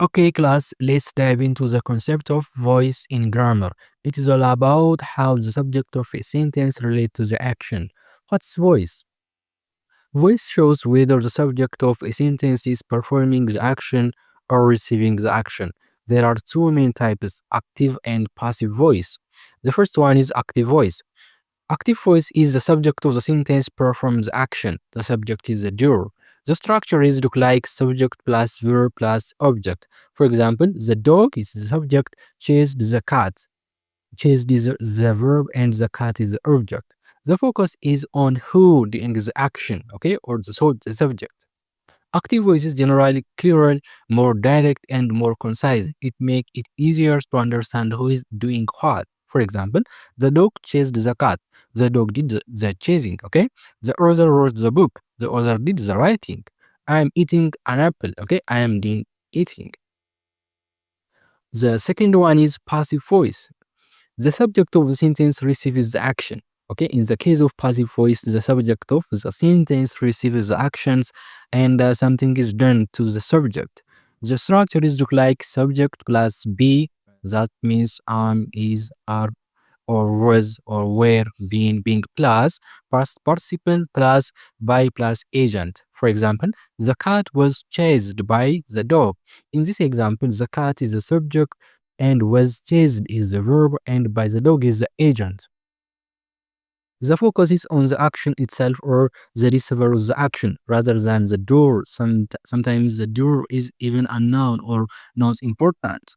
Okay, class, let's dive into the concept of voice in grammar. It is all about how the subject of a sentence relates to the action. What's voice? Voice shows whether the subject of a sentence is performing the action or receiving the action. There are two main types, active and passive voice. The first one is active voice. Active voice is the subject of the sentence performs the action. The subject is the doer. The structure is look like subject plus verb plus object. For example, the dog is the subject, chased the cat. Chased is the verb and the cat is the object. The focus is on who doing the action, okay, or the subject. Active voice is generally clearer, more direct, and more concise. It makes it easier to understand who is doing what. For example, the dog chased the cat. The dog did the chasing, okay? The author wrote the book. The author did the writing. I am eating an apple, okay? I am doing eating. The second one is passive voice. The subject of the sentence receives the action. Okay, in the case of passive voice, the subject of the sentence receives the actions and something is done to the subject. The structure is look like subject plus be, that means is, are, or was, or were, being plus past participle plus by plus agent. For example, the cat was chased by the dog. In this example, the cat is the subject and was chased is the verb and by the dog is the agent. The focus is on the action itself or the receiver of the action rather than the doer. Sometimes the doer is even unknown or not important.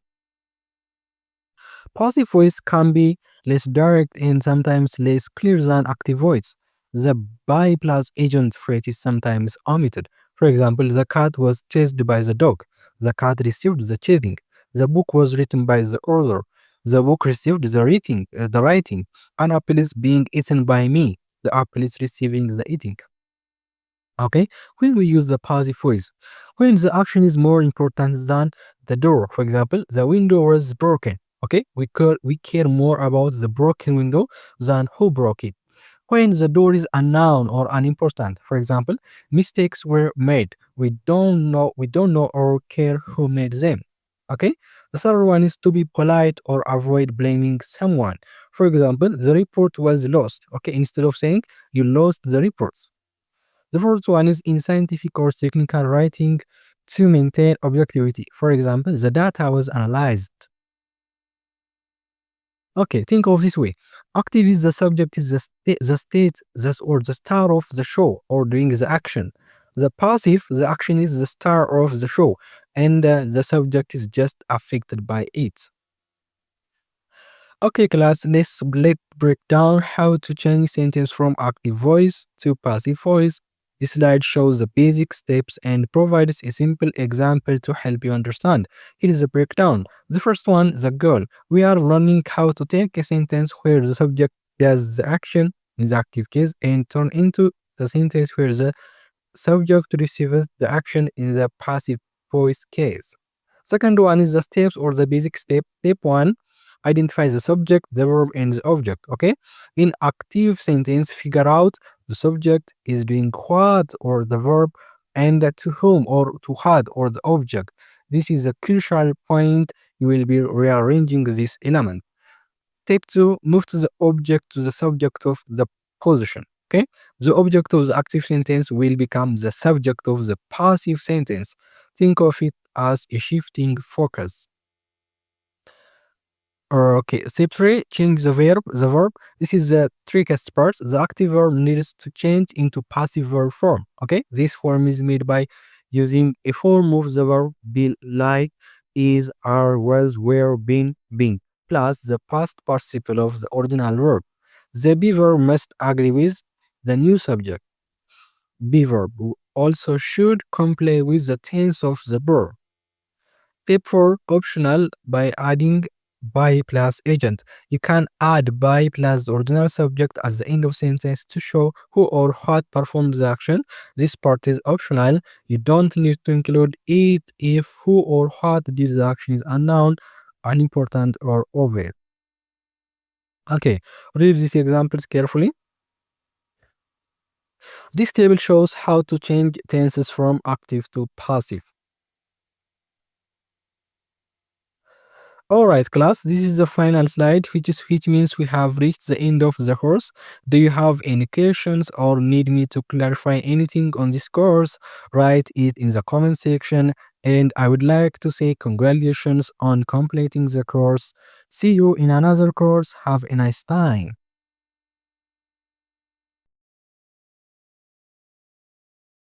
Passive voice can be less direct and sometimes less clear than active voice. The by plus agent phrase is sometimes omitted. For example, the cat was chased by the dog. The cat received the chasing. The book was written by the author. The book received the writing. An apple is being eaten by me. The apple is receiving the eating. Okay, when we use the passive voice, when the action is more important than the door. For example, the window was broken. Okay, we care more about the broken window than who broke it. When the door is unknown or unimportant, for example, mistakes were made. We don't know or care who made them. Okay, the third one is to be polite or avoid blaming someone. For example, the report was lost. Okay, instead of saying you lost the report. The fourth one is in scientific or technical writing to maintain objectivity. For example, the data was analyzed. Okay, think of this way. Active is the subject is the state or the star of the show or doing the action. The passive, the action is the star of the show and the subject is just affected by it. Okay, class, let's break down how to change sentence from active voice to passive voice. This slide shows the basic steps and provides a simple example to help you understand. Here is the breakdown. The first one, the goal. We are learning how to take a sentence where the subject does the action in the active case and turn into the sentence where the subject receives the action in the passive voice case. Second one is the steps or the basic step. Step one, identify the subject, the verb, and the object. Okay. In active sentence, figure out the subject is doing what or the verb and to whom or to what or the object. This is a crucial point. You will be rearranging this element. Step two, move to the object to the subject of the position. Okay. The object of the active sentence will become the subject of the passive sentence. Think of it as a shifting focus. Okay, step three, change the verb. The verb. This is the trickiest part. The active verb needs to change into passive verb form. Okay, this form is made by using a form of the verb be, like, is, are, was, were, been, plus the past participle of the ordinal verb. The be verb must agree with the new subject. Be verb also should comply with the tense of the verb. Step 4, optional by adding by plus agent. You can add by plus the ordinary subject at the end of sentence to show who or what performed the action. This part is optional. You don't need to include it if who or what did the action is unknown, unimportant, or obvious. Okay, read these examples carefully. This table shows how to change tenses from active to passive. Alright, class, this is the final slide, which means we have reached the end of the course. Do you have any questions or need me to clarify anything on this course? Write it in the comment section. And I would like to say congratulations on completing the course. See you in another course. Have a nice time.